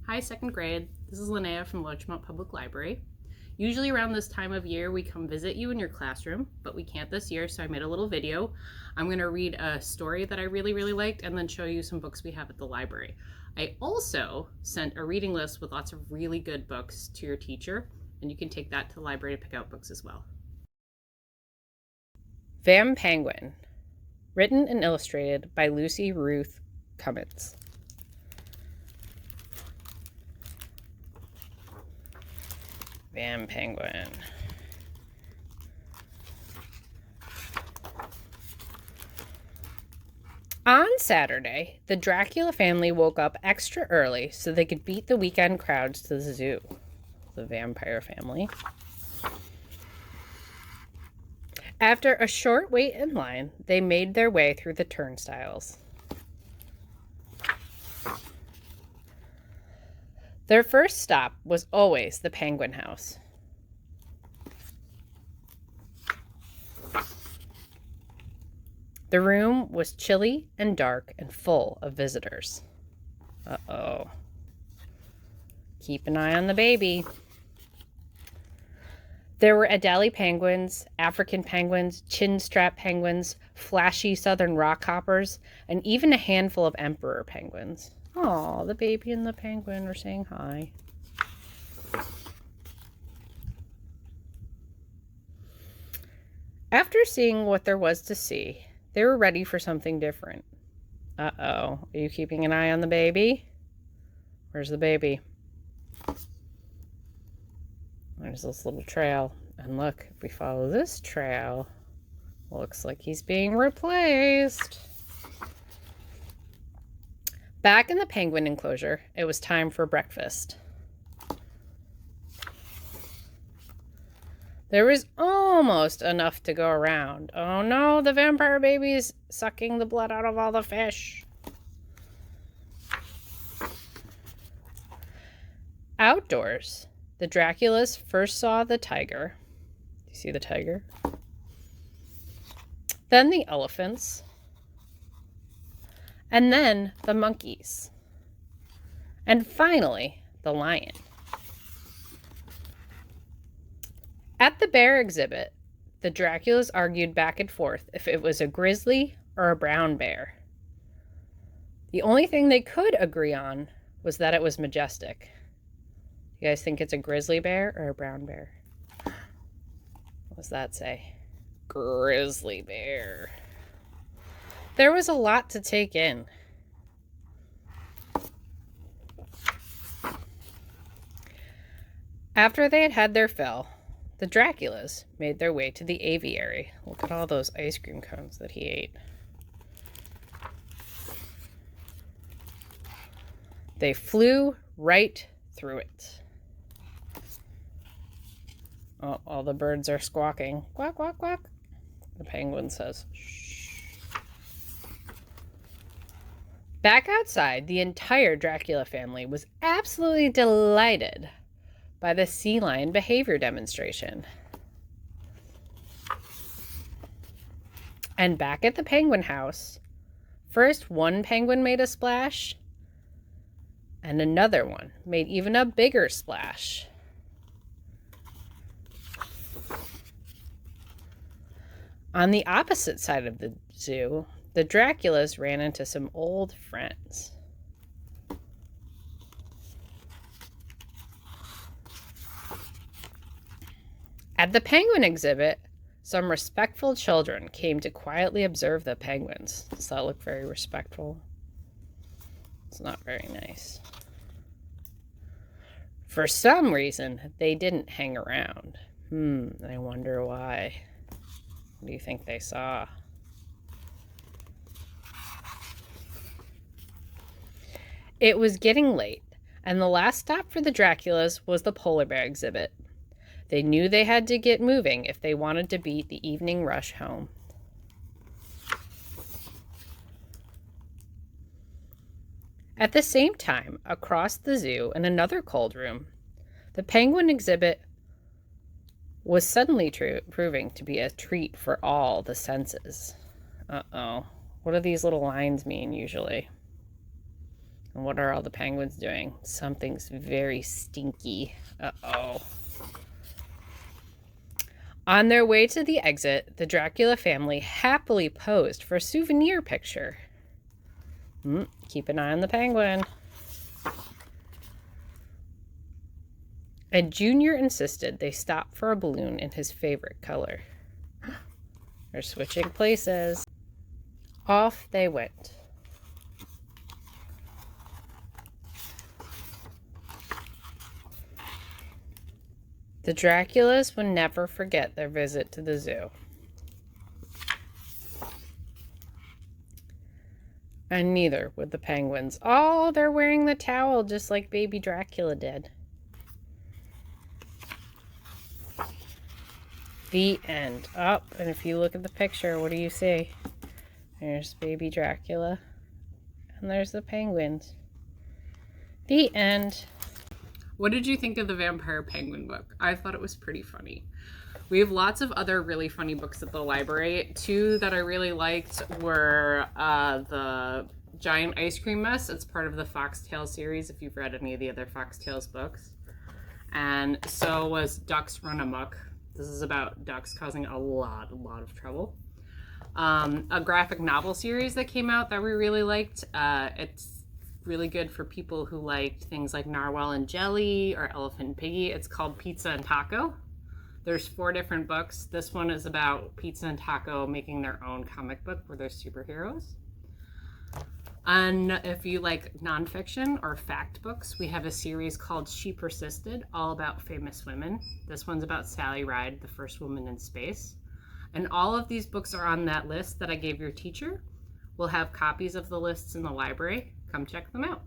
Hi, second grade. This is Linnea from Larchmont Public Library. Usually around this time of year, we come visit you in your classroom, but we can't this year, so I made a little video. I'm going to read a story that I really liked and then show you some books we have at the library. I also sent a reading list with lots of really good books to your teacher, and you can take that to the library to pick out books as well. Vam Penguin, written and illustrated by Lucy Ruth Cummins. Vam Penguin. On Saturday, the Dracula family woke up extra early so they could beat the weekend crowds to the zoo. The vampire family. After a short wait in line, they made their way through the turnstiles. Their first stop was always the Penguin House. The room was chilly and dark and full of visitors. Uh-oh. Keep an eye on the baby. There were Adelie penguins, African penguins, chin-strap penguins, flashy southern rockhoppers, and even a handful of emperor penguins. Aw, the baby and the penguin are saying hi. After seeing what there was to see, they were ready for something different. Uh-oh. Are you keeping an eye on the baby? Where's the baby? There's this little trail. And look, if we follow this trail, looks like he's being replaced. Back in the penguin enclosure, it was time for breakfast. There was almost enough to go around. Oh no, the vampire baby's sucking the blood out of all the fish. Outdoors, the Draculas first saw the tiger. Do you see the tiger? Then the elephants. And then the monkeys. And finally, the lion. At the bear exhibit, the Draculas argued back and forth if it was a grizzly or a brown bear. The only thing they could agree on was that it was majestic. You guys think it's a grizzly bear or a brown bear? What does that say? Grizzly bear. There was a lot to take in. After they had had their fill, the Draculas made their way to the aviary. Look at all those ice cream cones that he ate. They flew right through it. Oh, all the birds are squawking. Quack, quack, quack. The penguin says, shh. Back outside, the entire Dracula family was absolutely delighted by the sea lion behavior demonstration. And back at the penguin house, first one penguin made a splash, and another one made even a bigger splash. On the opposite side of the zoo, the Draculas ran into some old friends. At the penguin exhibit, some respectful children came to quietly observe the penguins. Does that look very respectful? It's not very nice. For some reason, they didn't hang around. I wonder why. What do you think they saw? It was getting late, and the last stop for the Draculas was the polar bear exhibit. They knew they had to get moving if they wanted to beat the evening rush home. At the same time, across the zoo in another cold room, the penguin exhibit was suddenly proving to be a treat for all the senses. Uh-oh. What do these little lines mean usually? And what are all the penguins doing? Something's very stinky. Uh-oh. On their way to the exit, the Dracula family happily posed for a souvenir picture. Keep an eye on the penguin. And Junior insisted they stop for a balloon in his favorite color. They're switching places. Off they went. The Draculas would never forget their visit to the zoo. And neither would the penguins. Oh, they're wearing the towel just like baby Dracula did. The end. Oh, and if you look at the picture, what do you see? There's baby Dracula. And there's the penguins. The end. What did you think of the Vampire Penguin book? I thought it was pretty funny. We have lots of other really funny books at the library. Two that I really liked were the Giant Ice Cream Mess. It's part of the Foxtail series, if you've read any of the other Foxtails books. And so was Ducks Run Amok. This is about ducks causing a lot of trouble. A graphic novel series that came out that we really liked. It's really good for people who liked things like Narwhal and Jelly or Elephant and Piggy. It's called Pizza and Taco. There's 4 different books. This one is about Pizza and Taco making their own comic book where they're superheroes. And if you like nonfiction or fact books, we have a series called She Persisted, all about famous women. This one's about Sally Ride, the first woman in space. And all of these books are on that list that I gave your teacher. We'll have copies of the lists in the library. Come check them out.